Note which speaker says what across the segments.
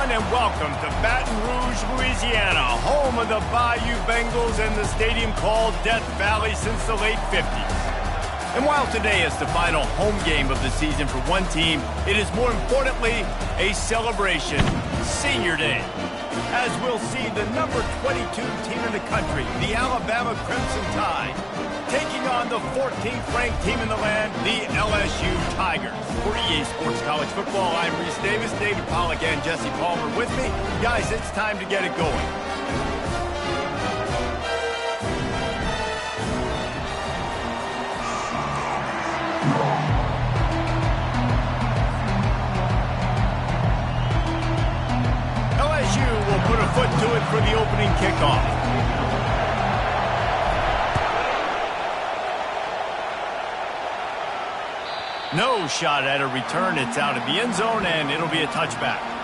Speaker 1: everyone, and welcome to Baton Rouge, Louisiana, home of the Bayou Bengals and the stadium called Death Valley since the late 50s. And while today is the final home game of the season for one team, it is more importantly a celebration, Senior Day, as we'll see the number 22 team in the country, the Alabama Crimson Tide, taking on the 14th ranked team in the land, the LSU Tigers. For EA Sports College Football, I'm Reese Davis, David Pollack, and Jesse Palmer with me. Guys, it's time to get it going. LSU will put a foot to it for the opening kickoff. No shot at a return. It's out of the end zone, and it'll be a touchback.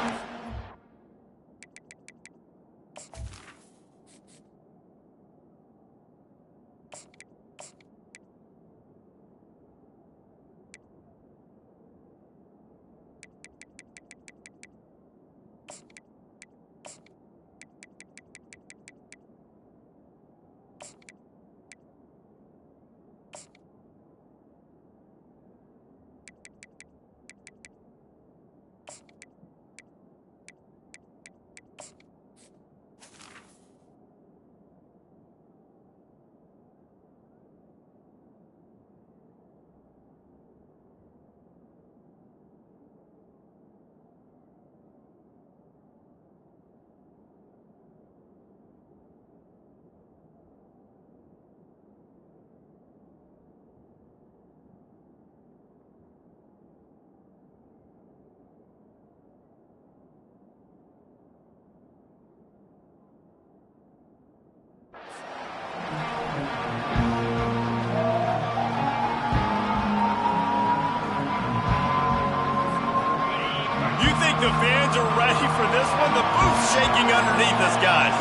Speaker 1: The fans are ready for this one. The booth's shaking underneath us, guys.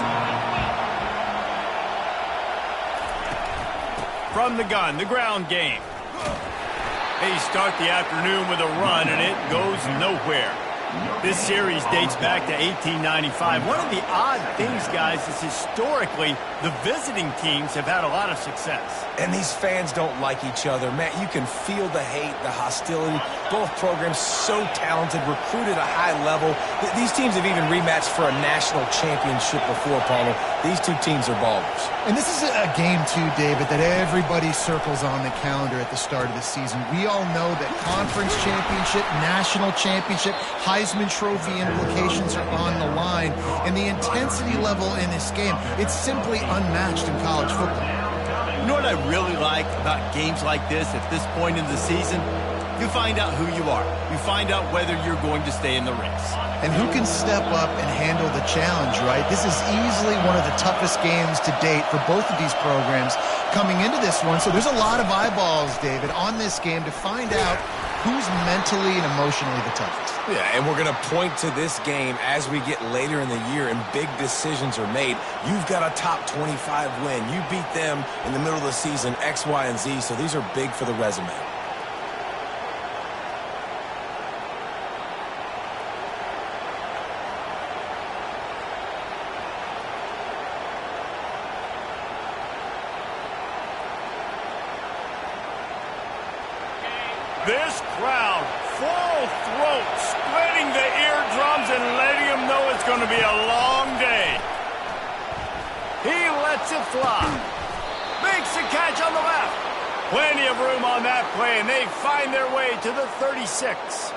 Speaker 1: From the gun, the ground game. They start the afternoon with a run, and it goes nowhere. This series dates back to 1895. One of the odd things, guys, is historically the visiting teams have had a lot of success.
Speaker 2: And these fans don't like each other. Man, you can feel the hate, the hostility. Both programs so talented, recruited at a high level. These teams have even rematched for a national championship before, Palmer. These two teams are ballers.
Speaker 3: And this is a game, too, David, that everybody circles on the calendar at the start of the season. We all know that conference championship, national championship, Heisman Trophy implications are on the line. And the intensity level in this game, it's simply unmatched in college football.
Speaker 1: You know what I really like about games like this at this point in the season? You find out who you are. You find out whether you're going to stay in the race.
Speaker 3: And who can step up and handle the challenge, right? This is easily one of the toughest games to date for both of these programs coming into this one. So there's a lot of eyeballs, David, on this game to find out who's mentally and emotionally the toughest.
Speaker 2: Yeah, and we're going to point to this game as we get later in the year and big decisions are made. You've got a top 25 win. You beat them in the middle of the season, X, Y, and Z, so these are big for the resume.
Speaker 1: This crowd, full throat, splitting the eardrums and letting them know it's going to be a long day. He lets it fly. Makes the catch on the left. Plenty of room on that play, and they find their way to the 36.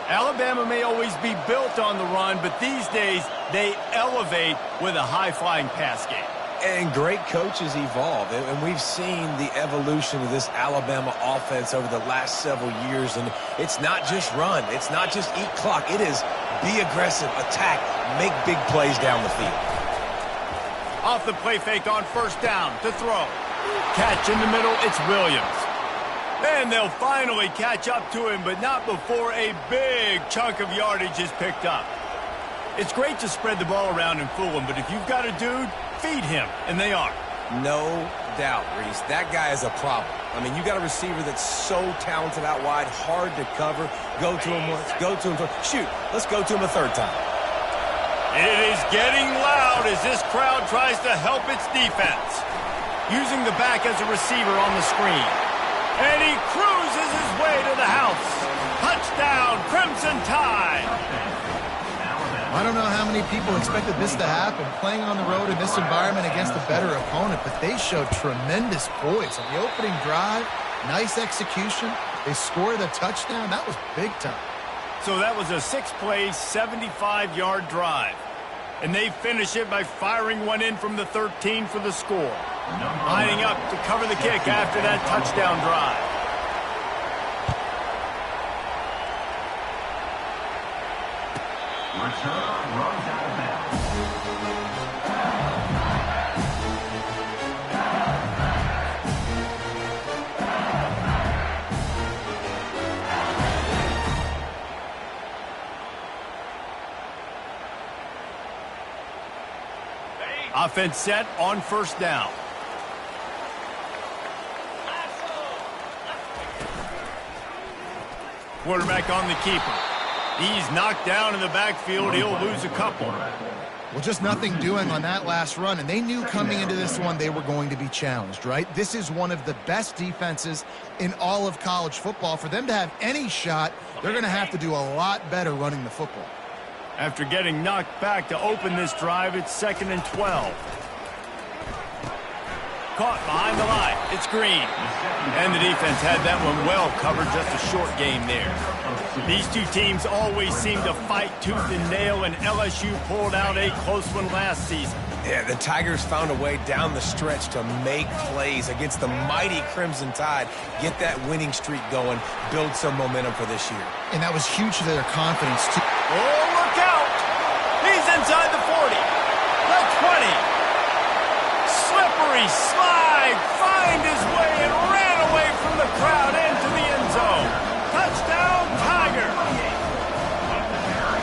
Speaker 1: Alabama may always be built on the run, but these days they elevate with a high-flying pass game.
Speaker 2: And great coaches evolve, and we've seen the evolution of this Alabama offense over the last several years, and it's not just run, it's not just eat clock, it is be aggressive, attack, make big plays down the field.
Speaker 1: Off the play fake on first down to throw. Catch in the middle, it's Williams. And they'll finally catch up to him, but not before a big chunk of yardage is picked up. It's great to spread the ball around and fool him, but if you've got a dude, feed him, and they are.
Speaker 2: No doubt, Reese. That guy is a problem. I mean, you got a receiver that's so talented out wide, hard to cover. Go to him once, go to him twice. Shoot, let's go to him a third time.
Speaker 1: It is getting loud as this crowd tries to help its defense. Using the back as a receiver on the screen. And he cruises his way to the house. Touchdown, Crimson Tide!
Speaker 3: I don't know how many people expected this to happen, playing on the road in this environment against a better opponent, but they showed tremendous poise. On the opening drive, nice execution. They scored a touchdown. That was big time.
Speaker 1: So that was a 6-play, 75-yard drive. And they finish it by firing one in from the 13 for the score. Lining up to cover the kick after that touchdown drive.
Speaker 4: Return runs out of bounds.
Speaker 1: Offense set on first down. Quarterback on the keeper. He's knocked down in the backfield. He'll lose a couple.
Speaker 3: Well, just nothing doing on that last run, and they knew coming into this one they were going to be challenged, right? This is one of the best defenses in all of college football. For them to have any shot, they're going to have to do a lot better running the football.
Speaker 1: After getting knocked back to open this drive, it's 2nd and 12. Caught behind the line. It's Green. And the defense had that one well covered, just a short game there. These two teams always seem to fight tooth and nail, and LSU pulled out a close one last season.
Speaker 2: Yeah, the Tigers found a way down the stretch to make plays against the mighty Crimson Tide, get that winning streak going, build some momentum for this year.
Speaker 3: And that was huge to their confidence, too.
Speaker 1: Oh, look out! He's inside the 40, the 20. Slippery slide, find his way and ran away from the crowd into the end zone. Touchdown, Tiger!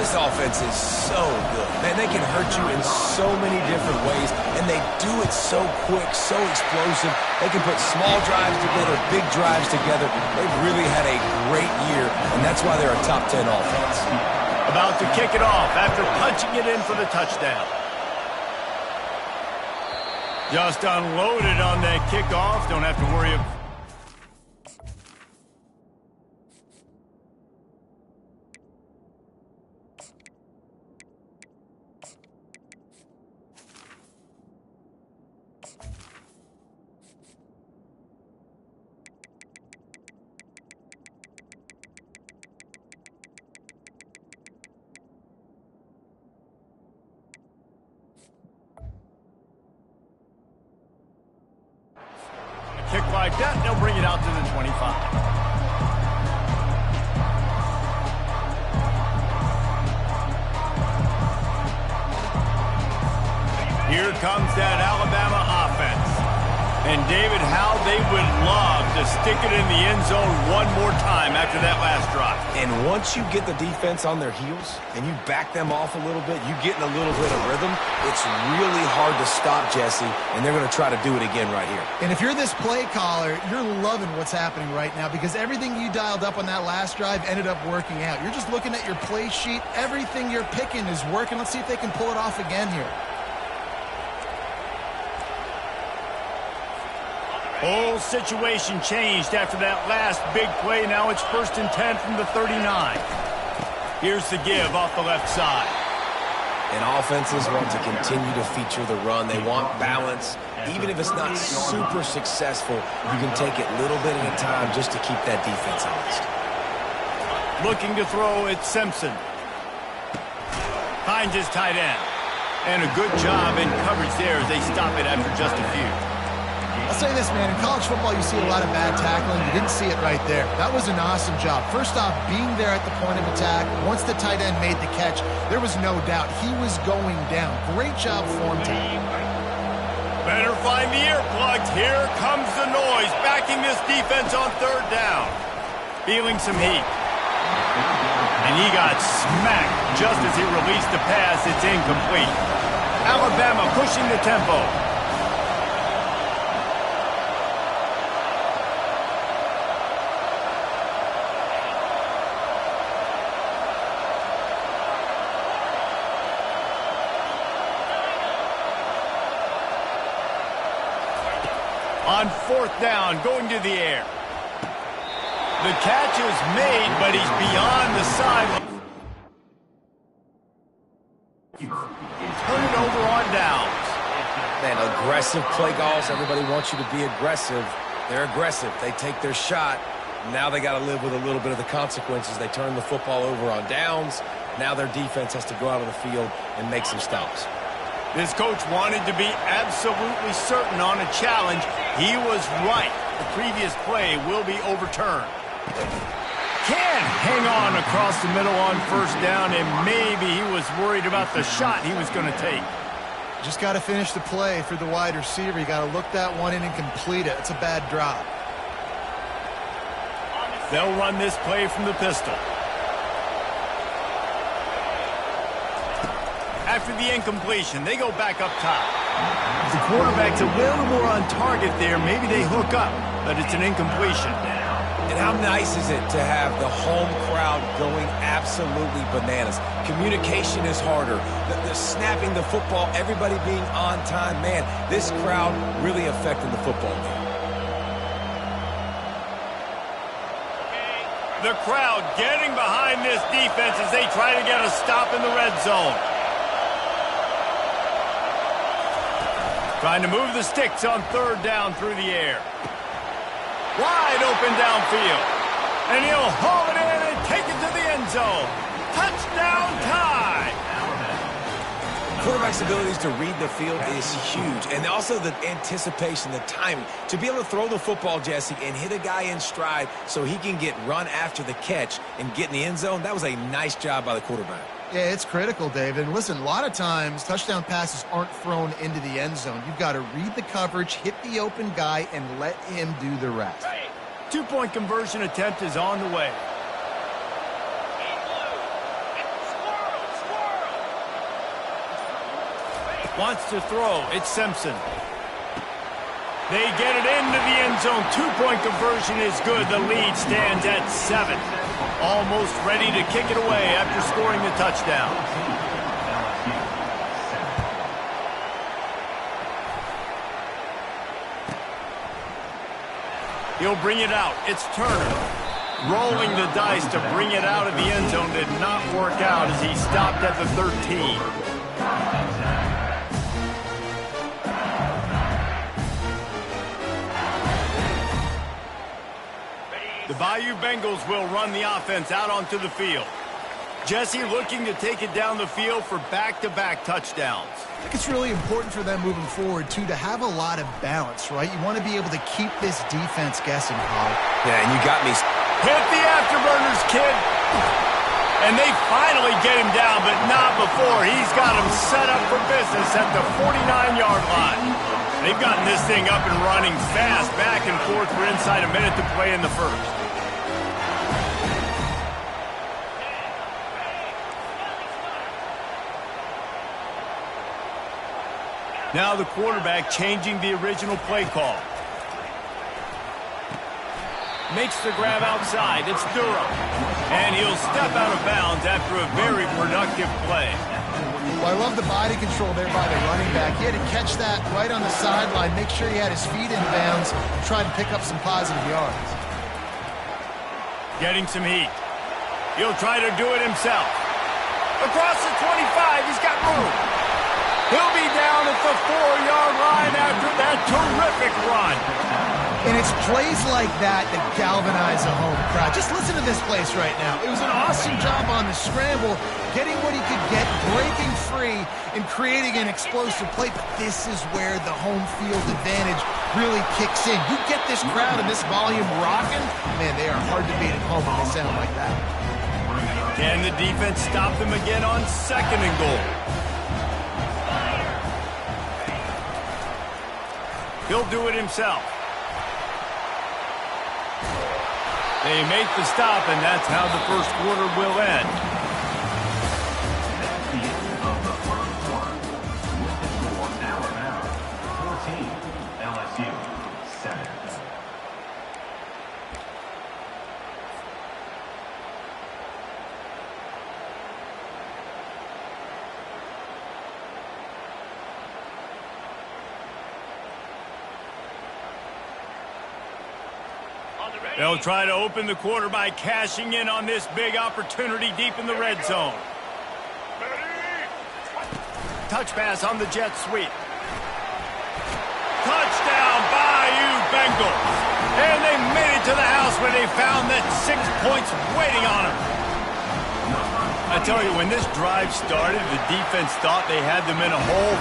Speaker 2: This offense is so good. Man, they can hurt you in so many different ways, and they do it so quick, so explosive. They can put small drives together, big drives together. They've really had a great year, and that's why they're a top 10 offense.
Speaker 1: About to kick it off after punching it in for the touchdown. Just unloaded on that kickoff. Don't have to worry about... Kick like that, they'll bring it out to the 25. Here comes that Alabama offense. And David, how they would love to stick it in the end zone one more time after that last drive.
Speaker 2: And once you get the defense on their heels and you back them off a little bit, you get in a little bit of rhythm, it's really hard to stop, Jesse, and they're going to try to do it again right here.
Speaker 3: And if you're this play caller, you're loving what's happening right now because everything you dialed up on that last drive ended up working out. You're just looking at your play sheet. Everything you're picking is working. Let's see if they can pull it off again here.
Speaker 1: Whole situation changed after that last big play. Now it's 1st and 10 from the 39. Here's the give off the left side.
Speaker 2: And offenses want to continue to feature the run. They want balance. Even if it's not super successful, you can take it little bit at a time just to keep that defense honest.
Speaker 1: Looking to throw, it's Simpson. Finds his tight end. And a good job in coverage there as they stop it after just a few.
Speaker 3: I'll say this, man. In college football, you see a lot of bad tackling. You didn't see it right there. That was an awesome job. First off, being there at the point of attack. Once the tight end made the catch, there was no doubt he was going down. Great job for him, Tom.
Speaker 1: Better find the earplugs. Here comes the noise, backing this defense on 3rd down. Feeling some heat. And he got smacked just as he released the pass. It's incomplete. Alabama pushing the tempo. on 4th down, going to the air. The catch is made, but he's beyond the sideline. Turn it over on downs.
Speaker 2: Man, aggressive play calls. Everybody wants you to be aggressive. They're aggressive. They take their shot. Now they got to live with a little bit of the consequences. They turn the football over on downs. Now their defense has to go out on the field and make some stops.
Speaker 1: This coach wanted to be absolutely certain on a challenge. He was right. The previous play will be overturned. Can hang on across the middle on 1st down, and maybe he was worried about the shot he was going to take.
Speaker 3: Just got to finish the play for the wide receiver. You got to look that one in and complete it. It's a bad drop.
Speaker 1: They'll run this play from the pistol. After the incompletion, they go back up top. If the quarterback's a little more on target there, maybe they hook up, but it's an incompletion.
Speaker 2: And how nice is it to have the home crowd going absolutely bananas? Communication is harder. The snapping the football, everybody being on time. Man, this crowd really affecting the football game.
Speaker 1: The crowd getting behind this defense as they try to get a stop in the red zone. Trying to move the sticks on 3rd down through the air. Wide open downfield. And he'll haul it in and take it to the end zone. Touchdown tie.
Speaker 2: Quarterback's abilities to read the field is huge. And also the anticipation, the timing. To be able to throw the football, Jesse, and hit a guy in stride so he can get run after the catch and get in the end zone, that was a nice job by the quarterback.
Speaker 3: Yeah, it's critical, David. Listen, a lot of times touchdown passes aren't thrown into the end zone. You've got to read the coverage, hit the open guy, and let him do the rest.
Speaker 1: 2-point conversion attempt is on the way. Wants to throw. It's Simpson. They get it into the end zone. 2-point conversion is good. The lead stands at 7. Almost ready to kick it away after scoring the touchdown. He'll bring it out. It's Turner. Rolling the dice to bring it out of the end zone did not work out as he stopped at the 13. The Bayou Bengals will run the offense out onto the field. Jesse looking to take it down the field for back-to-back touchdowns.
Speaker 3: I think it's really important for them moving forward, too, to have a lot of balance, right? You want to be able to keep this defense guessing, Paul.
Speaker 2: Yeah, and you got me.
Speaker 1: Hit the afterburners, kid. And they finally get him down, but not before. He's got him set up for business at the 49-yard line. They've gotten this thing up and running fast, back and forth for inside a minute to play in the first. Now the quarterback changing the original play call. Makes the grab outside. It's Durham. And he'll step out of bounds after a very productive play.
Speaker 3: Well, I love the body control there by the running back. He had to catch that right on the sideline, make sure he had his feet in bounds, and try to pick up some positive yards.
Speaker 1: Getting some heat. He'll try to do it himself. Across the 25, he's got room. He'll be down at the 4-yard line after that terrific run.
Speaker 3: And it's plays like that that galvanize a home crowd. Just listen to this place right now. It was an awesome job on the scramble, getting what he could get, breaking free, and creating an explosive play. But this is where the home field advantage really kicks in. You get this crowd and this volume rocking, man, they are hard to beat at home when they sound like that.
Speaker 1: Can the defense stop them again on 2nd and goal? He'll do it himself. They make the stop, and that's how the first quarter will end.
Speaker 4: That's the end of the first quarter. With the score Alabama 14, LSU 7.
Speaker 1: They'll try to open the quarter by cashing in on this big opportunity deep in the red zone. Touch pass on the jet sweep. Touchdown, Bayou Bengals. And they made it to the house where they found that 6 points waiting on them. I tell you, when this drive started, the defense thought they had them in a hole.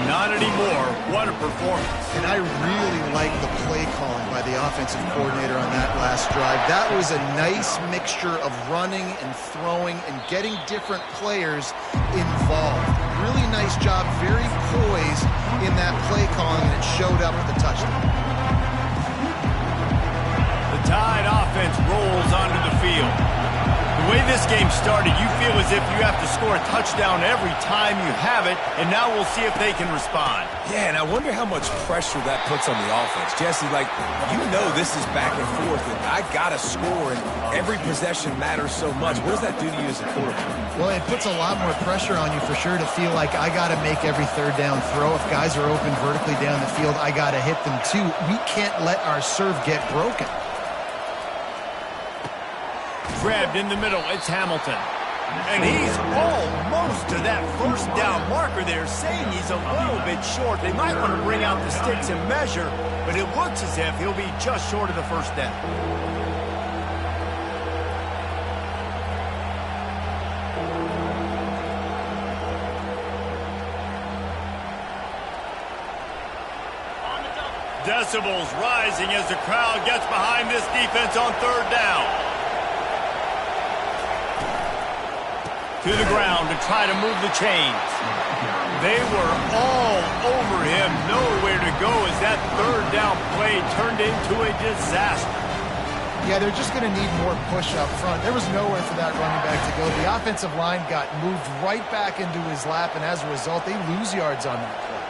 Speaker 1: Not anymore. What a performance.
Speaker 3: And I really like the play calling by the offensive coordinator on that last drive. That was a nice mixture of running and throwing and getting different players involved. Really nice job, very poised in that play calling, and it showed up with the touchdown.
Speaker 1: The Tide offense rolls onto the field. The way this game started, you feel as if you have to score a touchdown every time you have it, and now we'll see if they can respond.
Speaker 2: Yeah, and I wonder how much pressure that puts on the offense. Jesse, like, you know this is back and forth, and I got to score, and every possession matters so much. What does that do to you as a quarterback?
Speaker 3: Well, it puts a lot more pressure on you for sure to feel like I got to make every third down throw. If guys are open vertically down the field, I got to hit them too. We can't let our serve get broken.
Speaker 1: Grabbed in the middle, it's Hamilton. And he's almost to that first down marker there, saying he's a little bit short. They might want to bring out the sticks and measure, but it looks as if he'll be just short of the first down. Decibels rising as the crowd gets behind this defense on third down. To the ground to try to move the chains. They were all over him, nowhere to go as that third down play turned into a disaster.
Speaker 3: Yeah, they're just going to need more push up front. There was nowhere for that running back to go. The offensive line got moved right back into his lap, and as a result, they lose yards on that play.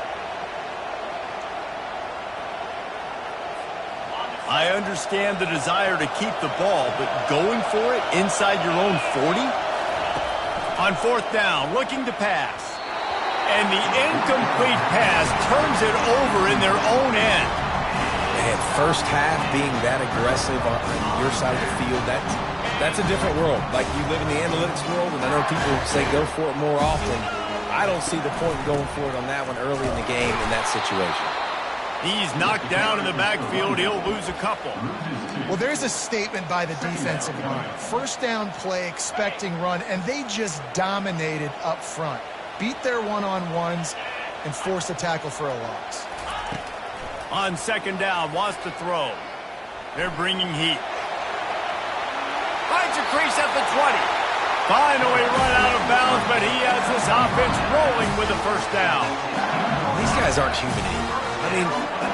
Speaker 1: I understand the desire to keep the ball, but going for it inside your own 40? On fourth down, looking to pass. And the incomplete pass turns it over in their own end.
Speaker 2: Man, first half being that aggressive on your side of the field, that's a different world. Like, you live in the analytics world, and I know people say go for it more often. I don't see the point in going for it on that one early in the game in that situation.
Speaker 1: He's knocked down in the backfield. He'll lose a couple.
Speaker 3: Well, there's a statement by the defensive line. First down play, expecting run, and they just dominated up front. Beat their one-on-ones and forced a tackle for a loss.
Speaker 1: On second down, wants to throw. They're bringing heat. Finds a crease at the 20. Finally run out of bounds, but he has this offense rolling with a first down.
Speaker 2: These guys aren't human either. I mean,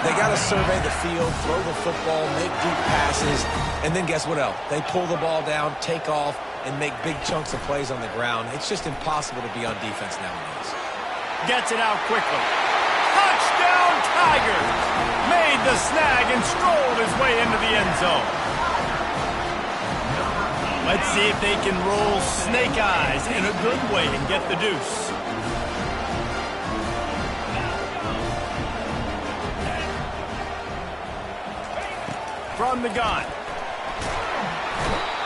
Speaker 2: they got to survey the field, throw the football, make deep passes, and then guess what else? They pull the ball down, take off, and make big chunks of plays on the ground. It's just impossible to be on defense nowadays.
Speaker 1: Gets it out quickly. Touchdown, Tigers! Made the snag and strolled his way into the end zone. Let's see if they can roll snake eyes in a good way and get the deuce. From the gun.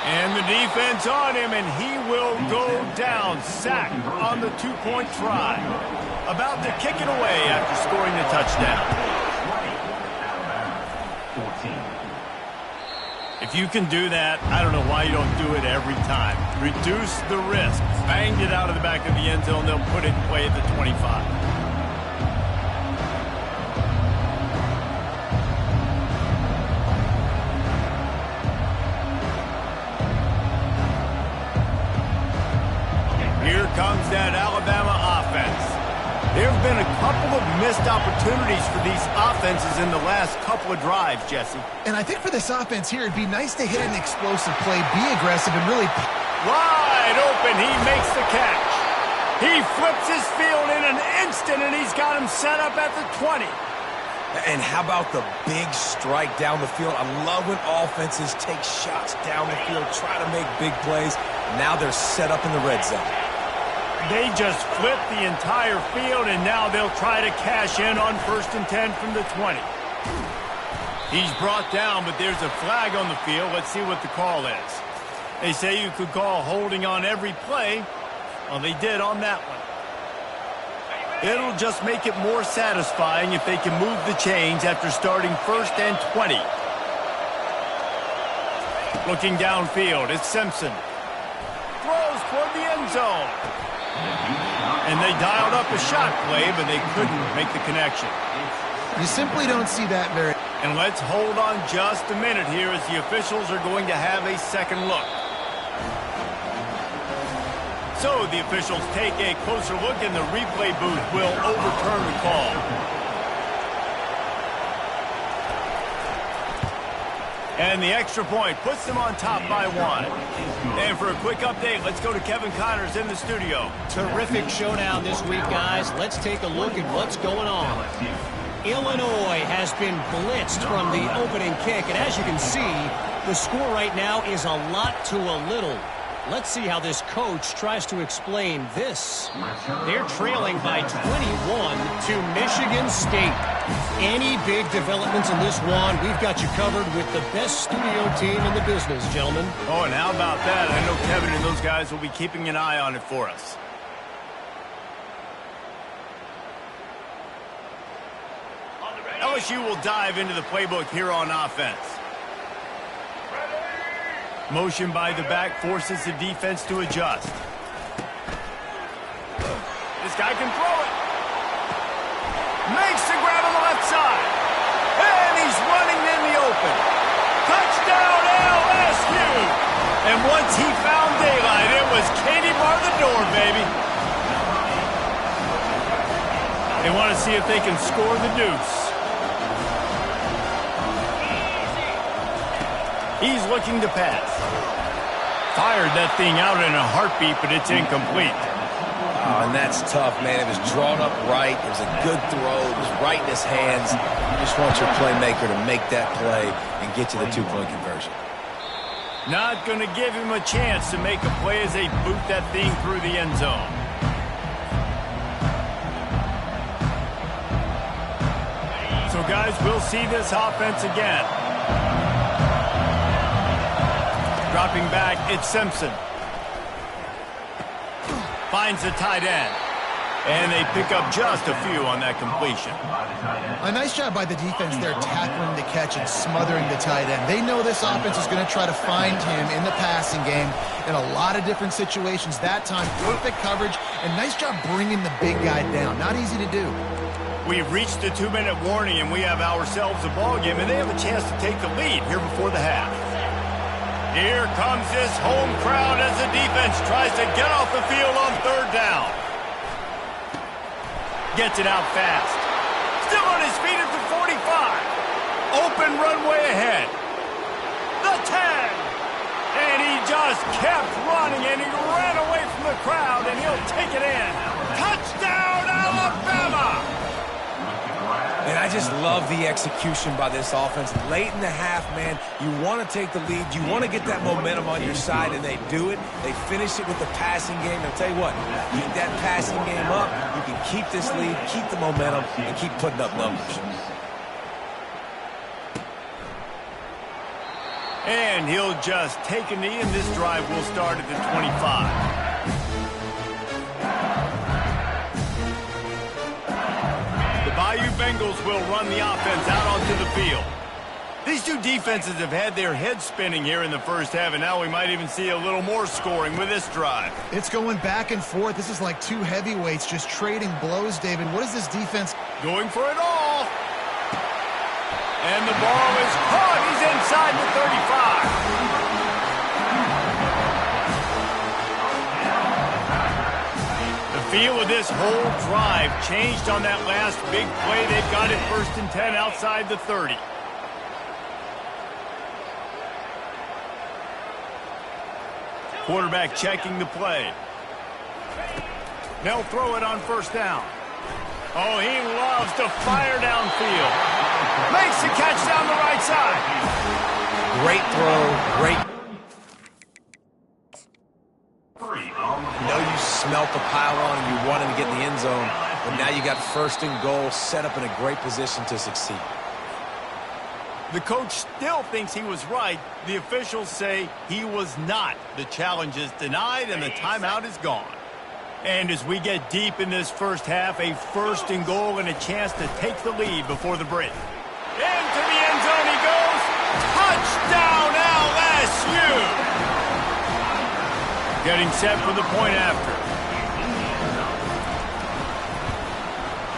Speaker 1: And the defense on him, and he will go down. Sacked on the two-point try. About to kick it away after scoring the touchdown.
Speaker 4: 14.
Speaker 1: If you can do that, I don't know why you don't do it every time. Reduce the risk. Banged it out of the back of the end zone. They'll put it in play at the 25. Here comes that Alabama offense. There have been a couple of missed opportunities for these offenses in the last couple of drives, Jesse.
Speaker 3: And I think for this offense here, it'd be nice to hit an explosive play, be aggressive, and really...
Speaker 1: Wide open, he makes the catch. He flips his field in an instant, and he's got him set up at the 20.
Speaker 2: And how about the big strike down the field? I love when offenses take shots down the field, try to make big plays. Now they're set up in the red zone.
Speaker 1: They just flip the entire field, and now they'll try to cash in on 1st and 10 from the 20. He's brought down, but there's a flag on the field. Let's see what the call is. They say you could call holding on every play. Well, they did on that one. It'll just make it more satisfying if they can move the chains after starting 1st and 20. Looking downfield, it's Simpson. Throws toward the end zone. And they dialed up a shot play, but they couldn't make the connection.
Speaker 3: You simply don't see that very...
Speaker 1: And let's hold on just a minute here as the officials are going to have a second look. So the officials take a closer look and the replay booth will overturn the call. And the extra point puts them on top by 1. And for a quick update, let's go to Kevin Connors in the studio.
Speaker 5: Terrific showdown this week, guys. Let's take a look at what's going on. Illinois has been blitzed from the opening kick, and as you can see, the score right now is a lot to a little. Let's see how this coach tries to explain this. They're trailing by 21 to Michigan State. Any big developments in this one, we've got you covered with the best studio team in the business, gentlemen.
Speaker 1: Oh, and how about that? I know Kevin and those guys will be keeping an eye on it for us. LSU will dive into the playbook here on offense. Motion by the back forces the defense to adjust. This guy can throw it. Makes the grab on the left side. And he's running in the open. Touchdown LSU. And once he found daylight, it was Katie bar the door, baby. They want to see if they can score the deuce. He's looking to pass. Fired that thing out in a heartbeat, but it's incomplete.
Speaker 2: Oh, and that's tough, man. It was drawn up right. It was a good throw. It was right in his hands. You just want your playmaker to make that play and get you the two-point conversion.
Speaker 1: Not going to give him a chance to make a play as they boot that thing through the end zone. So, guys, we'll see this offense again. Dropping back, it's Simpson. Finds the tight end. And they pick up just a few on that completion.
Speaker 3: A nice job by the defense there, tackling the catch and smothering the tight end. They know this offense is going to try to find him in the passing game in a lot of different situations. That time, perfect coverage, and nice job bringing the big guy down. Not easy to do.
Speaker 1: We've reached the 2-minute warning, and we have ourselves a ball game, and they have a chance to take the lead here before the half. Here comes this home crowd as the defense tries to get off the field on 3rd down. Gets it out fast. Still on his feet at the 45. Open runway ahead. The 10. And he just kept running, and he ran away from the crowd, and he'll take it in. Touchdown, Alabama!
Speaker 2: And I just love the execution by this offense. Late in the half, man, you want to take the lead. You want to get that momentum on your side, and they do it. They finish it with the passing game. I'll tell you what, keep that passing game up. You can keep this lead, keep the momentum, and keep putting up numbers.
Speaker 1: And he'll just take a knee, and this drive will start at the 25. Bayou Bengals will run the offense out onto the field. These two defenses have had their heads spinning here in the first half, and now we might even see a little more scoring with this drive.
Speaker 3: It's going back and forth. This is like two heavyweights just trading blows, David. What is this defense?
Speaker 1: Going for it all. And the ball is caught. He's inside the 35. The feel of this whole drive changed on that last big play. They've got it 1st and 10 outside the 30. Quarterback checking the play. They'll throw it on 1st down. Oh, he loves to fire downfield. Makes the catch down the right side.
Speaker 2: Great throw, great. You know you smelt the pile on and you wanted to get in the end zone, but now you got 1st and goal set up in a great position to succeed.
Speaker 1: The coach still thinks he was right. The officials say he was not. The challenge is denied, and the timeout is gone. And as we get deep in this first half, a first and goal and a chance to take the lead before the break. Into the end zone he goes. Touchdown, LSU! Getting set for the point after.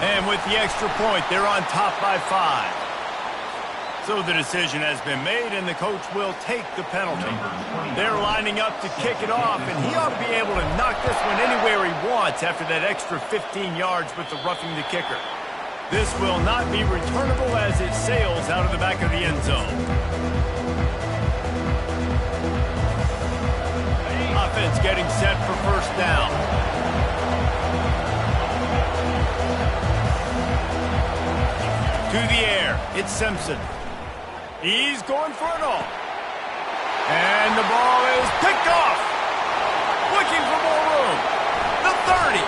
Speaker 1: And with the extra point, they're on top by 5. So the decision has been made, and the coach will take the penalty. They're lining up to kick it off, and he ought to be able to knock this one anywhere he wants after that extra 15 yards with the roughing the kicker. This will not be returnable as it sails out of the back of the end zone. Offense getting set for first down. To the air, it's Simpson. He's going for it all. And the ball is picked off. Looking for more room. The 30.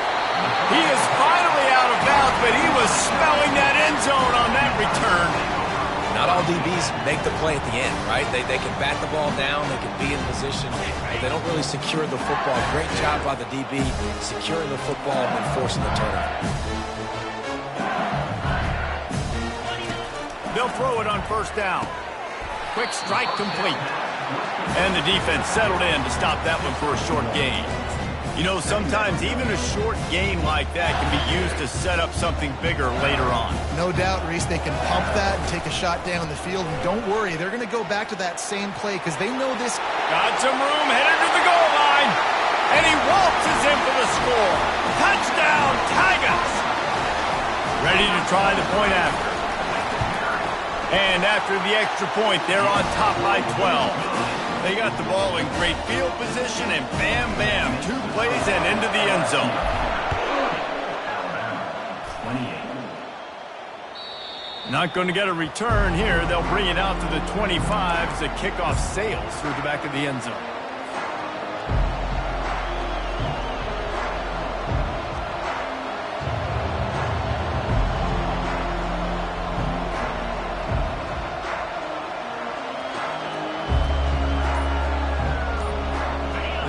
Speaker 1: He is finally out of bounds, but he was smelling that end zone on that return.
Speaker 2: Not all DBs make the play at the end, right? They can bat the ball down, they can be in position, but they don't really secure the football. Great job by the DB securing the football and forcing the turnover.
Speaker 1: They'll throw it on first down. Quick strike complete. And the defense settled in to stop that one for a short gain. You know, sometimes even a short gain like that can be used to set up something bigger later on.
Speaker 3: No doubt, Reese, they can pump that and take a shot down the field. And don't worry, they're going to go back to that same play because they know this.
Speaker 1: Got some room, headed to the goal line. And he waltzes in for the score. Touchdown, Tigers! Ready to try the point after. And after the extra point, they're on top by 12. They got the ball in great field position, and bam, bam, 2 plays and into the end zone. Not going to get a return here. They'll bring it out to the 25 as the kickoff sails through the back of the end zone.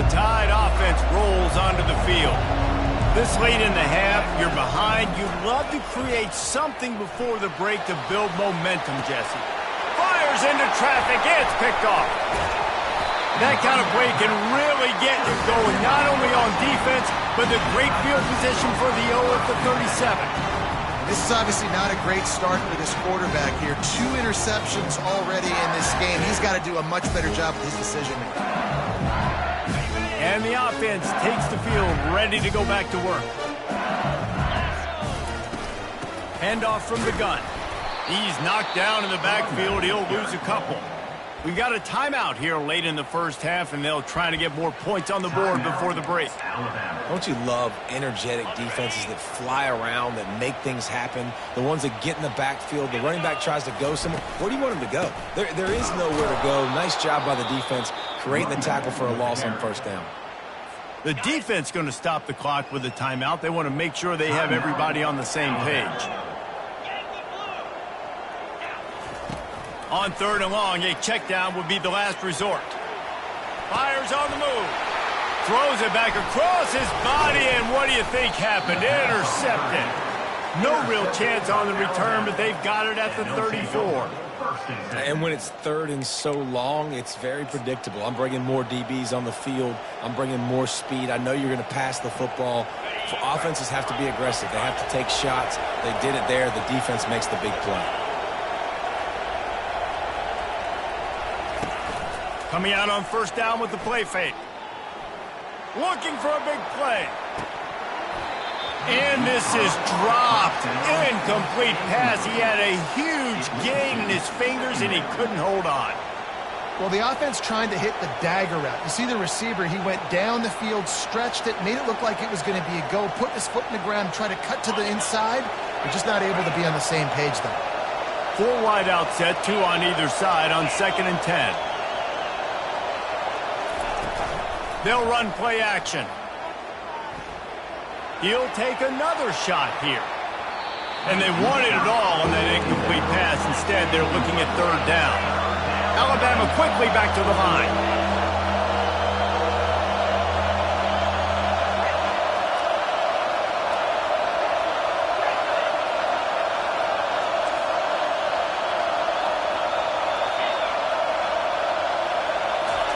Speaker 1: Tide offense rolls onto the field. This late in the half, you're behind. You'd love to create something before the break to build momentum, Jesse. Fires into traffic. It's picked off. That kind of play can really get you going, not only on defense, but the great field position for the O at the 37.
Speaker 3: This is obviously not a great start for this quarterback here. 2 interceptions already in this game. He's got to do a much better job with his decision-making.
Speaker 1: And the offense takes the field, ready to go back to work. Handoff from the gun. He's knocked down in the backfield. He'll lose a couple. We got a timeout here late in the first half, and they'll try to get more points on the board before the break.
Speaker 2: Don't you love energetic defenses that fly around, that make things happen? The ones that get in the backfield, the running back tries to go somewhere. Where do you want him to go? There is nowhere to go. Nice job by the defense, creating the tackle for a loss on first down.
Speaker 1: The defense going to stop the clock with a timeout. They want to make sure they have everybody on the same page. On 3rd and long, a check down would be the last resort. Fires on the move. Throws it back across his body, and what do you think happened? Intercepted. No real chance on the return, but they've got it at the 34.
Speaker 2: And when it's 3rd and so long, it's very predictable. I'm bringing more DBs on the field. I'm bringing more speed. I know you're going to pass the football. Offenses have to be aggressive. They have to take shots. They did it there. The defense makes the big play.
Speaker 1: Coming out on first down with the play fake. Looking for a big play. And this is dropped. Incomplete pass. He had a huge gain in his fingers, and he couldn't hold on.
Speaker 3: Well, the offense trying to hit the dagger route. You see the receiver, he went down the field, stretched it, made it look like it was going to be a go, put his foot in the ground, try to cut to the inside. They're just not able to be on the same page, though.
Speaker 1: 4 wide out set, 2 on either side on 2nd and 10. They'll run play action. He'll take another shot here. And they wanted it all on that incomplete incomplete pass. Instead, they're looking at third down. Alabama quickly back to the line.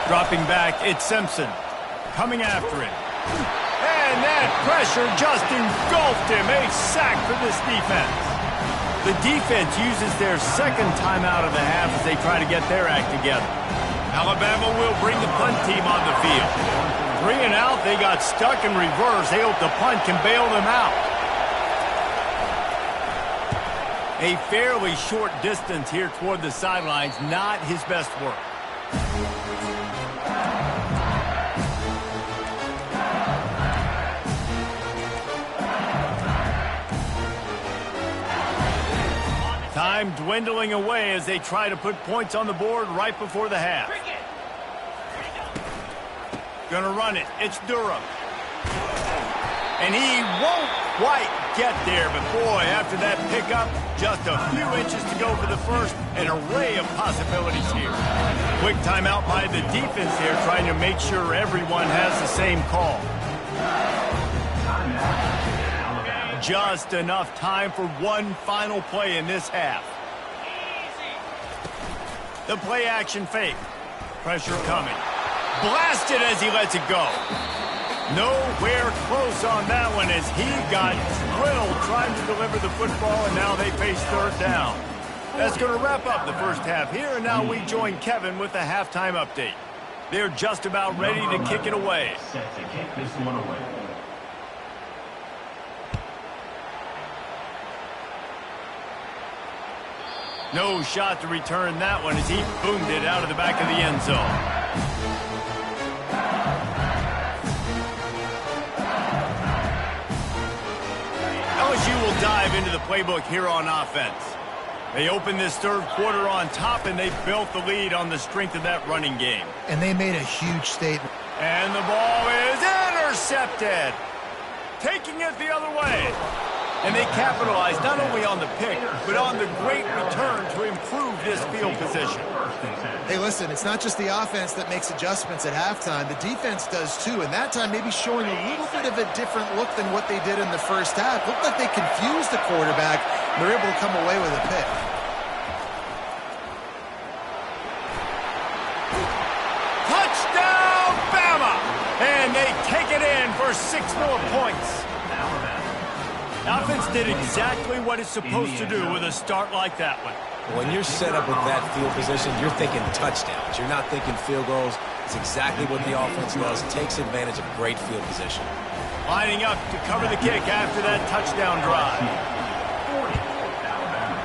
Speaker 1: Dropping back, it's Simpson. Coming after it. And that pressure just engulfed him. A sack for this defense. The defense uses their second timeout of the half as they try to get their act together. Alabama will bring the punt team on the field. 3 and out, they got stuck in reverse. They hope the punt can bail them out. A fairly short distance here toward the sidelines, not his best work. Time dwindling away as they try to put points on the board right before the half. Gonna run it. It's Durham. And he won't quite get there, but boy, after that pickup, just a few inches to go for the first. An array of possibilities here. Quick timeout by the defense here, trying to make sure everyone has the same call. Just enough time for one final play in this half. The play action fake. Pressure coming. Blasted as he lets it go. Nowhere close on that one as he got drilled trying to deliver the football, and now they face third down. That's going to wrap up the first half here, and now we join Kevin with the halftime update. They're just about ready to kick it away.
Speaker 4: Set to kick this one away.
Speaker 1: No shot to return that one as he boomed it out of the back of the end zone. LSU will dive into the playbook here on offense. They opened this third quarter on top, and they built the lead on the strength of that running game.
Speaker 3: And they made a huge statement.
Speaker 1: And the ball is intercepted. Taking it the other way. And they capitalized not only on the pick, but on the great return to improve this field position.
Speaker 3: Hey, listen, it's not just the offense that makes adjustments at halftime. The defense does too, and that time maybe showing a little bit of a different look than what they did in the first half. Looked like they confused the quarterback, and they're able to come away with a pick.
Speaker 1: Touchdown, Bama! And they take it in for 6 more points. Offense did exactly what it's supposed to do with a start like that one.
Speaker 2: When you're set up with that field position, you're thinking touchdowns. You're not thinking field goals. It's exactly what the offense does. It takes advantage of great field position.
Speaker 1: Lining up to cover the kick after that touchdown drive.
Speaker 4: 40, Alabama,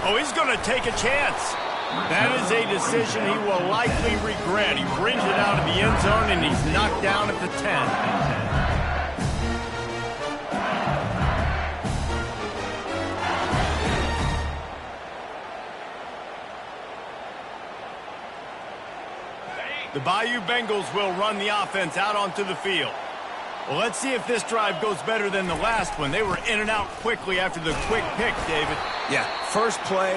Speaker 4: 35.
Speaker 1: Oh, he's going to take a chance. That is a decision he will likely regret. He brings it out of the end zone, and he's knocked down at the 10. The Bayou Bengals will run the offense out onto the field. Well, let's see if this drive goes better than the last one. They were in and out quickly after the quick pick, David.
Speaker 2: Yeah, first play,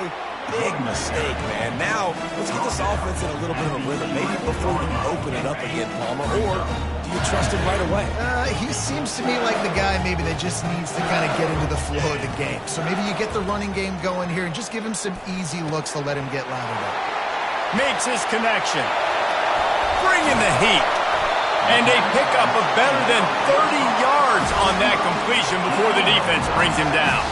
Speaker 2: big mistake, man. Now, let's get this offense in a little bit of a rhythm. Maybe before you open it up again, Palmer, or do you trust him right away?
Speaker 3: He seems to me like the guy maybe that just needs to kind of get into the flow of the game. So maybe you get the running game going here and just give him some easy looks to let him get lathered up.
Speaker 1: Makes his connection. Bringing the heat. And a pickup of better than 30 yards on that completion before the defense brings him down.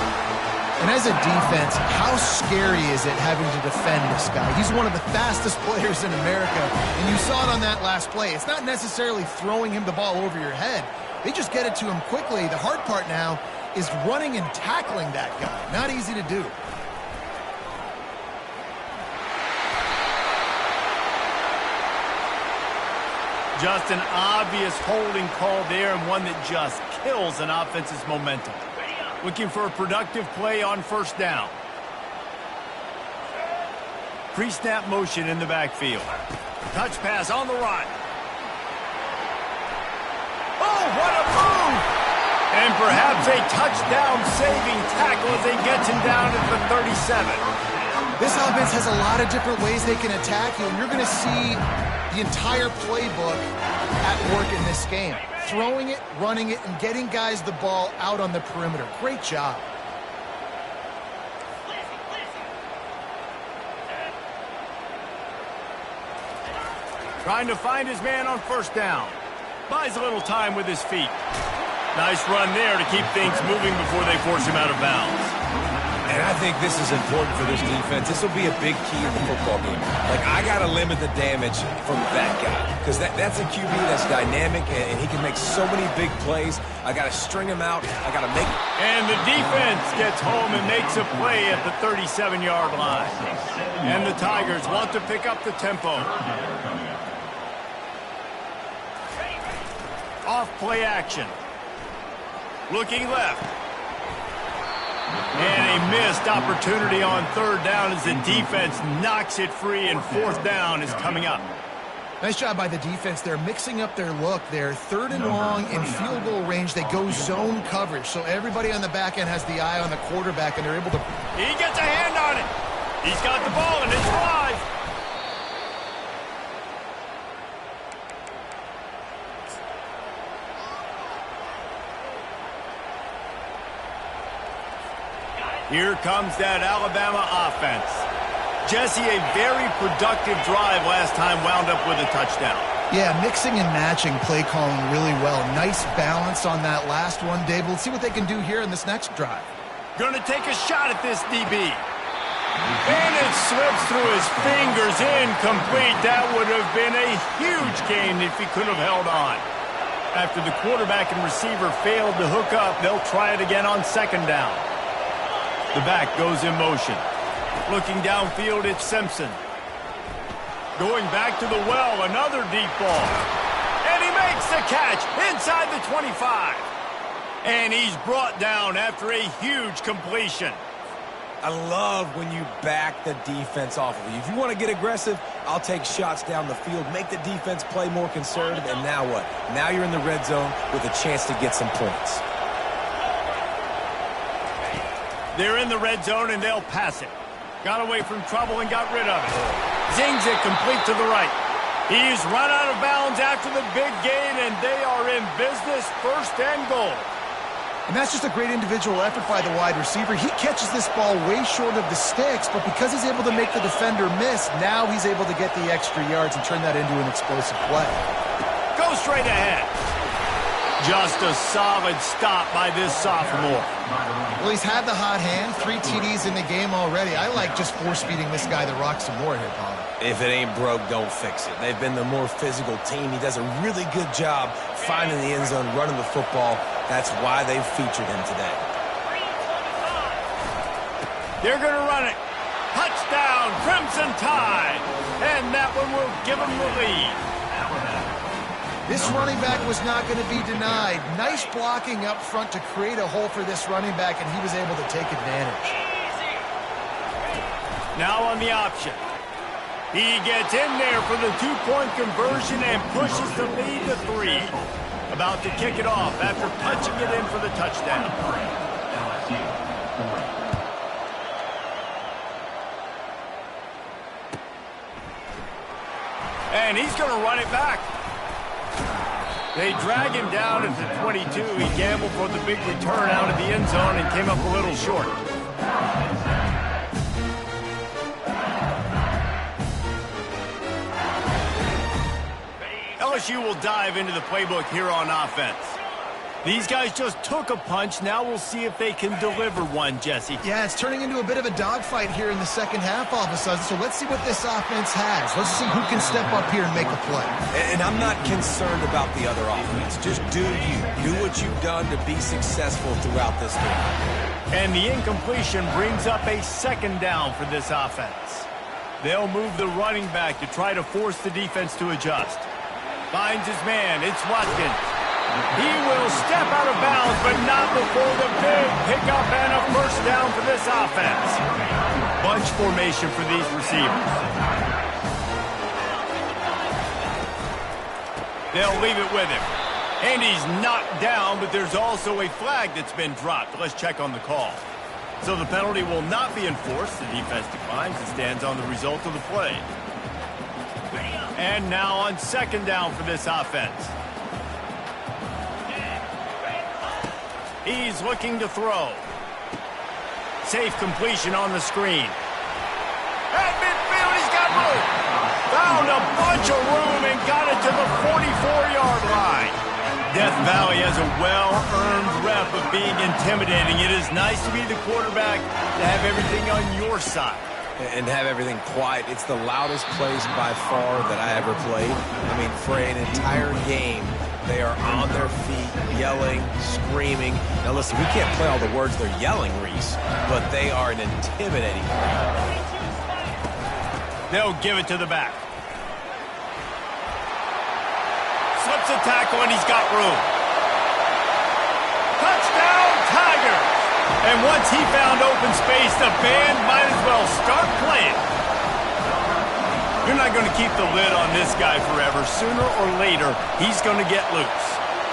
Speaker 3: And as a defense, how scary is it having to defend this guy? He's one of the fastest players in America, and you saw it on that last play. It's not necessarily throwing him the ball over your head. They just get it to him quickly. The hard part now is running and tackling that guy. Not easy to do.
Speaker 1: Just an obvious holding call there, and one that just kills an offense's momentum. Looking for a productive play on first down. Pre-snap motion in the backfield. Touch pass on the run. Oh, what a move! And perhaps a touchdown-saving tackle as they get him down at the 37.
Speaker 3: This offense has a lot of different ways they can attack you, and you're going to see the entire playbook at work in this game. Throwing it, running it, and getting guys the ball out on the perimeter. Great job.
Speaker 1: Trying to find his man on first down. Buys a little time with his feet. Nice run there to keep things moving before they force him out of bounds.
Speaker 2: And I think this is important for this defense. This will be a big key in the football game. Like, I got to limit the damage from that guy. Because that's a QB that's dynamic, and he can make so many big plays. I got to string him out. I got to make...
Speaker 1: And the defense gets home and makes a play at the 37-yard line. And the Tigers want to pick up the tempo. Off play action. Looking left. And a missed opportunity on third down as the defense knocks it free, and fourth down is coming up.
Speaker 3: Nice job by the defense. They're mixing up their look. They're third and long in field goal range. They go zone coverage. So everybody on the back end has the eye on the quarterback, and they're able to...
Speaker 1: He gets a hand on it. He's got the ball, and it's live. Here comes that Alabama offense. Jesse, a very productive drive last time, wound up with a touchdown.
Speaker 3: Yeah, mixing and matching play calling really well. Nice balance on that last one, Dave. Let's see what they can do here in this next drive.
Speaker 1: Going to take a shot at this DB. And it slips through his fingers, incomplete. That would have been a huge gain if he could have held on. After the quarterback and receiver failed to hook up, they'll try it again on second down. The back goes in motion. Looking downfield, it's Simpson. Going back to the well, another deep ball. And he makes the catch inside the 25. And he's brought down after a huge completion.
Speaker 2: I love when you back the defense off of you. If you want to get aggressive, I'll take shots down the field, make the defense play more conservative, and now what? Now you're in the red zone with a chance to get some points.
Speaker 1: They're in the red zone, and they'll pass it. Got away from trouble and got rid of it. Zings it complete to the right. He's run out of bounds after the big gain, and they are in business, first and goal.
Speaker 3: And that's just a great individual effort by the wide receiver. He catches this ball way short of the sticks, but because he's able to make the defender miss, now he's able to get the extra yards and turn that into an explosive play.
Speaker 1: Go straight ahead. Just a solid stop by this sophomore.
Speaker 3: Well, he's had the hot hand, 3 TDs in the game already. I like just force-feeding this guy the rock some more here, Paul.
Speaker 2: If it ain't broke, don't fix it. They've been the more physical team. He does a really good job finding the end zone, running the football. That's why they've featured him today.
Speaker 1: They're going to run it. Touchdown, Crimson Tide. And that one will give them the lead.
Speaker 3: This running back was not going to be denied. Nice blocking up front to create a hole for this running back, and he was able to take advantage.
Speaker 1: Now on the option. He gets in there for the 2-point conversion and pushes the lead to 3. About to kick it off after punching it in for the touchdown. And he's going to run it back. They drag him down at the 22. He gambled for the big return out of the end zone and came up a little short. LSU will dive into the playbook here on offense. These guys just took a punch. Now we'll see if they can deliver one, Jesse.
Speaker 3: Yeah, it's turning into a bit of a dogfight here in the second half all of a sudden. So let's see what this offense has. Let's see who can step up here and make a play.
Speaker 2: And I'm not concerned about the other offense. Just do you. Do what you've done to be successful throughout this game.
Speaker 1: And the incompletion brings up a second down for this offense. They'll move the running back to try to force the defense to adjust. Finds his man. It's Watkins. He will step out of bounds, but not before the big pickup and a first down for this offense. Bunch formation for these receivers. They'll leave it with him. And he's knocked down, but there's also a flag that's been dropped. Let's check on the call. So the penalty will not be enforced. The defense declines and stands on the result of the play. And now on second down for this offense. He's looking to throw. Safe completion on the screen. At midfield, he's got room. Found a bunch of room and got it to the 44-yard line. Death Valley has a well-earned rep of being intimidating. It is nice to be the quarterback, to have everything on your side.
Speaker 2: And have everything quiet. It's the loudest place by far that I ever played. I mean, for an entire game, they are on their feet, yelling, screaming. Now listen, we can't play all the words they're yelling, Reese, but they are an intimidating crowd.
Speaker 1: They'll give it to the back. Slips a tackle, and he's got room. Touchdown, Tigers! And once he found open space, the band might as well start playing. You're not going to keep the lid on this guy forever. Sooner or later, he's going to get loose.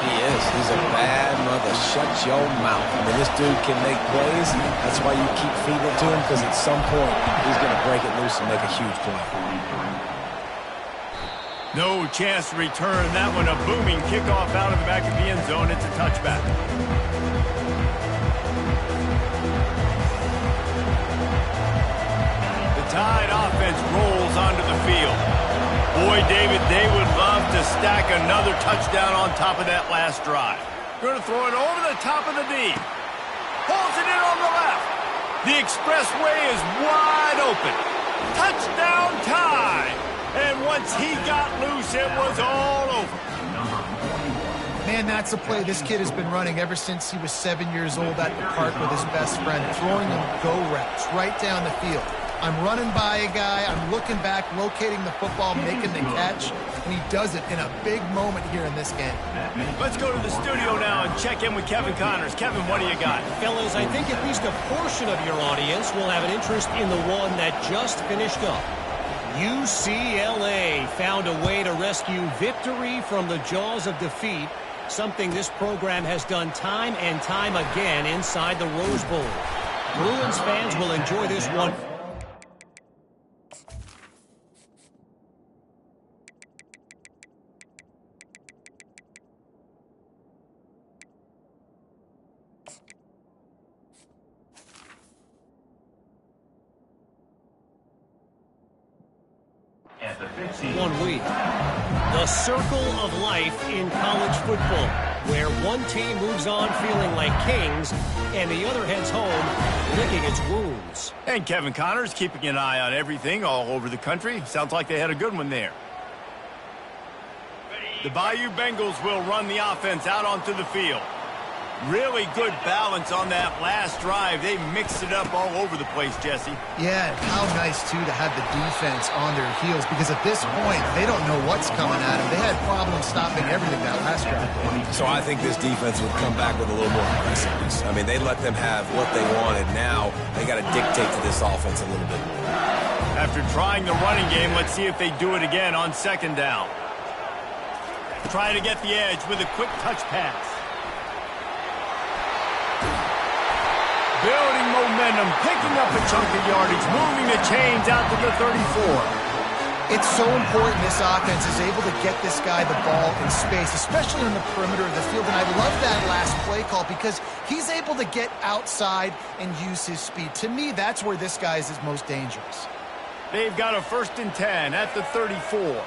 Speaker 2: He is. He's a bad mother. Shut your mouth. I mean, this dude can make plays. That's why you keep feeding it to him, because at some point, he's going to break it loose and make a huge play.
Speaker 1: No chance to return that one. A booming kickoff out of the back of the end zone. It's a touchback. The Tide offense rolls onto the field. Boy, David, they would love to stack another touchdown on top of that last drive. Going to throw it over the top of the D. Pulls it in on the left. The expressway is wide open. Touchdown Tide! And once he got loose, it was all over.
Speaker 3: Man, that's a play this kid has been running ever since he was 7 years old at the park with his best friend, throwing him go routes right down the field. I'm running by a guy, I'm looking back, locating the football, making the catch, and he does it in a big moment here in this game.
Speaker 1: Let's go to the studio now and check in with Kevin Connors. Kevin, what do you got?
Speaker 5: Fellas, I think at least a portion of your audience will have an interest in the one that just finished up. UCLA found a way to rescue victory from the jaws of defeat, something this program has done time and time again inside the Rose Bowl. Bruins fans will enjoy this one.
Speaker 4: At the 15.
Speaker 5: 1 week. The circle of life in college football, where one team moves on feeling like kings and the other heads home licking its wounds.
Speaker 1: And Kevin Connors keeping an eye on everything all over the country. Sounds like they had a good one there. The Bayou Bengals will run the offense out onto the field. Really good balance on that last drive. They mixed it up all over the place, Jesse.
Speaker 3: Yeah, how nice, too, to have the defense on their heels, because at this point, they don't know what's coming at them. They had problems stopping everything that last drive.
Speaker 2: So I think this defense would come back with a little more aggressiveness. I mean, they let them have what they wanted. Now they got to dictate to this offense a little bit more.
Speaker 1: After trying the running game, let's see if they do it again on second down. Try to get the edge with a quick touch pass. Building momentum, picking up a chunk of yardage, moving the chains out to the 34.
Speaker 3: It's so important this offense is able to get this guy the ball in space, especially on the perimeter of the field. And I love that last play call because he's able to get outside and use his speed. To me, that's where this guy is his most dangerous.
Speaker 1: They've got a 1st and 10 at the 34.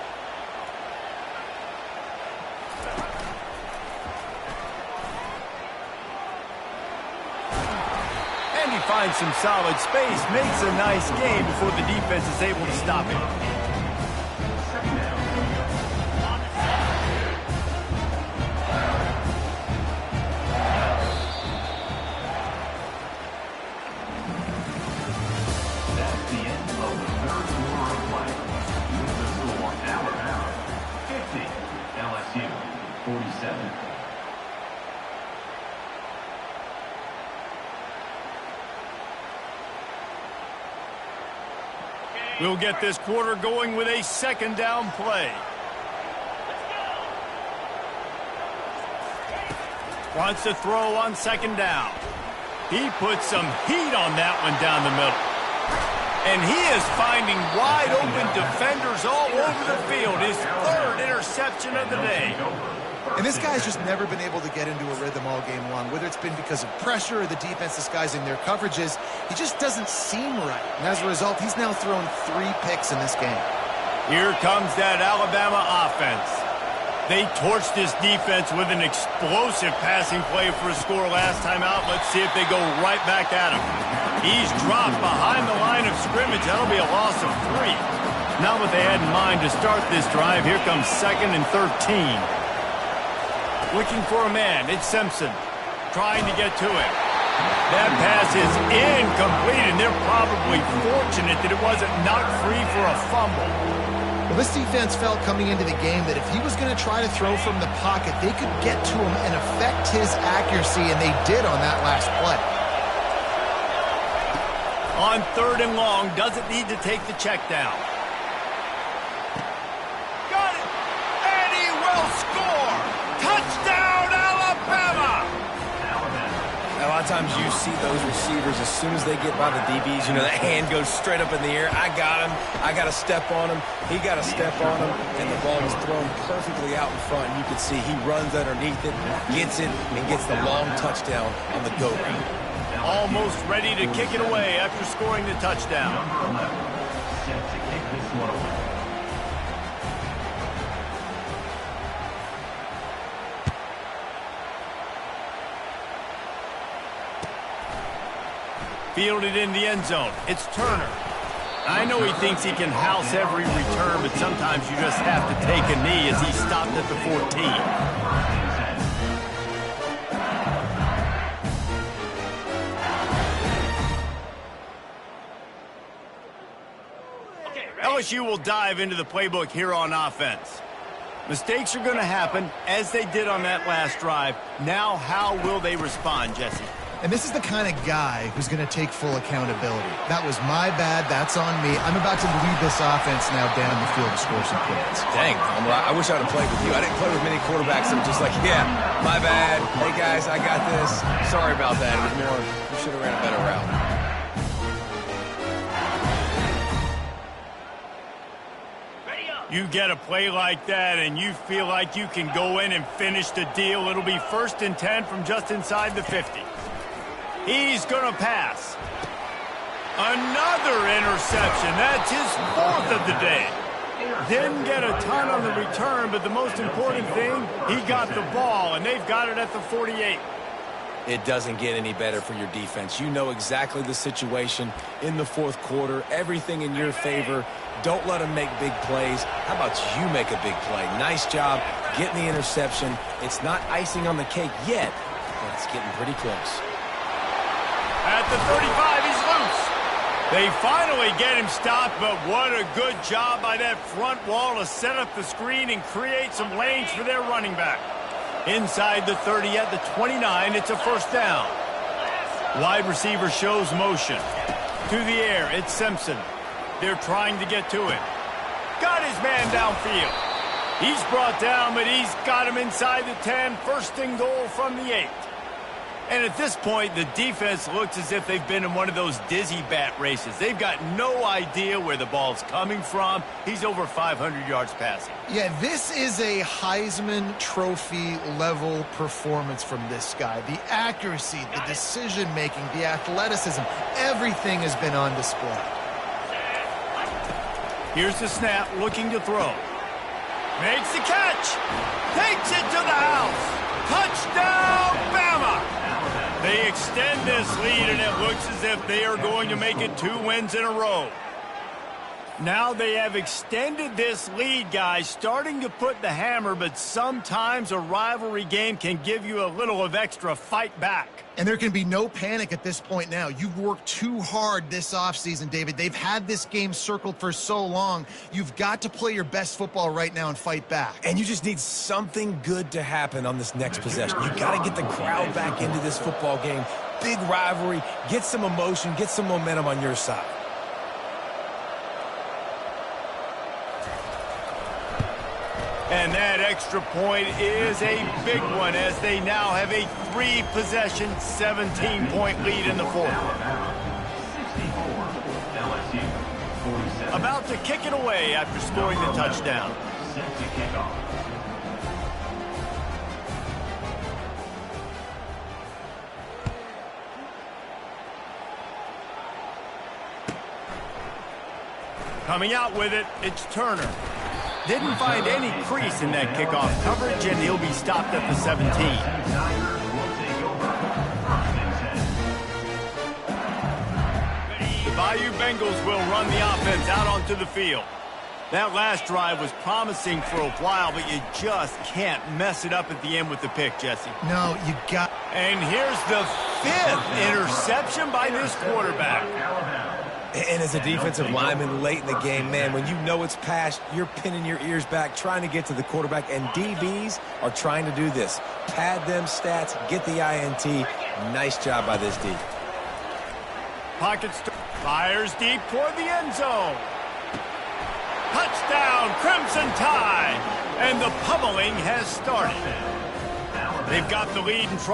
Speaker 1: And he finds some solid space, makes a nice game before the defense is able to stop him.
Speaker 4: That's the end of the third quarter of play. With the score, Alabama 50, LSU 47.
Speaker 1: We'll get this quarter going with a second down play. Wants to throw on second down. He puts some heat on that one down the middle. And he is finding wide-open defenders all over the field. His third interception of the day.
Speaker 3: And this guy's just never been able to get into a rhythm all game long, whether it's been because of pressure or the defense disguising their coverages. He just doesn't seem right. And as a result, he's now thrown 3 picks in this game.
Speaker 1: Here comes that Alabama offense. They torched this defense with an explosive passing play for a score last time out. Let's see if they go right back at him. He's dropped behind the line of scrimmage. That'll be a loss of 3. Not what they had in mind to start this drive. Here comes 2nd and 13. Looking for a man. It's Simpson trying to get to him. That pass is incomplete, and they're probably fortunate that it wasn't knocked free for a fumble.
Speaker 3: Well, this defense felt coming into the game that if he was going to try to throw from the pocket, they could get to him and affect his accuracy, and they did on that last play.
Speaker 1: On 3rd and long, doesn't need to take the check down. Got it! And he will score! Touchdown, Alabama!
Speaker 2: A lot of times you see those receivers, as soon as they get by the DBs, you know, that hand goes straight up in the air. I got him. I got to step on him. He got to step on him. And the ball was thrown perfectly out in front. And you can see he runs underneath it, gets it, and gets the long touchdown on the go route.
Speaker 1: Almost ready to kick it away after scoring the touchdown.
Speaker 4: Number 11, set to kick this one away.
Speaker 1: Fielded in the end zone. It's Turner. I know he thinks he can house every return, but sometimes you just have to take a knee as he stopped at the 14. LSU will dive into the playbook here on offense. Mistakes are going to happen, as they did on that last drive. Now, how will they respond, Jesse?
Speaker 3: And this is the kind of guy who's going to take full accountability. That was my bad. That's on me. I'm about to lead this offense now down the field to score some points.
Speaker 2: Dang, I wish I would have played with you. I didn't play with many quarterbacks that were just like, yeah, my bad. Hey, guys, I got this. Sorry about that. It was more, we should have ran a better route.
Speaker 1: You get a play like that and you feel like you can go in and finish the deal. It'll be 1st and 10 from just inside the 50. He's going to pass. Another interception. That's his 4th of the day. Didn't get a ton on the return, but the most important thing, he got the ball, and they've got it at the 48.
Speaker 2: It doesn't get any better for your defense. You know exactly the situation in the 4th quarter. Everything in your favor. Don't let them make big plays. How about you make a big play? Nice job getting the interception. It's not icing on the cake yet, but it's getting pretty close.
Speaker 1: At the 35, he's loose. They finally get him stopped, but what a good job by that front wall to set up the screen and create some lanes for their running back. Inside the 30 at the 29, it's a 1st down. Wide receiver shows motion. To the air, it's Simpson. They're trying to get to him. Got his man downfield. He's brought down, but he's got him inside the 10. 1st and goal from the 8. And at this point, the defense looks as if they've been in one of those dizzy bat races. They've got no idea where the ball's coming from. He's over 500 yards passing.
Speaker 3: Yeah, this is a Heisman Trophy level performance from this guy. The accuracy, the decision-making, the athleticism, everything has been on display.
Speaker 1: Here's the snap, looking to throw. Makes the catch. Takes it to the house. Touchdown, Bama! They extend this lead, and it looks as if they are going to make it 2 wins in a row. Now they have extended this lead, guys, starting to put the hammer, but sometimes a rivalry game can give you a little of extra fight back.
Speaker 3: And there can be no panic at this point now. You've worked too hard this offseason, David. They've had this game circled for so long. You've got to play your best football right now and fight back.
Speaker 2: And you just need something good to happen on this next possession. You got to get the crowd back into this football game. Big rivalry. Get some emotion. Get some momentum on your side.
Speaker 1: And that extra point is a big one as they now have a 3-possession, 17-point lead in the fourth.
Speaker 4: 64, LSU, 47.
Speaker 1: About to kick it away after scoring the touchdown.
Speaker 4: Set to kick off.
Speaker 1: Coming out with it, it's Turner. Didn't find any crease in that kickoff coverage, and he'll be stopped at the 17. The Bayou Bengals will run the offense out onto the field. That last drive was promising for a while, but you just can't mess it up at the end with the pick, Jesse.
Speaker 3: No, you got...
Speaker 1: And here's the 5th interception by this quarterback.
Speaker 2: And as a defensive lineman late in the game, man, when you know it's past, you're pinning your ears back, trying to get to the quarterback, and DBs are trying to do this. Pad them stats, get the INT. Nice job by this D.
Speaker 1: Pocket fires deep toward the end zone. Touchdown, Crimson Tide. And the pummeling has started. They've got the lead and try.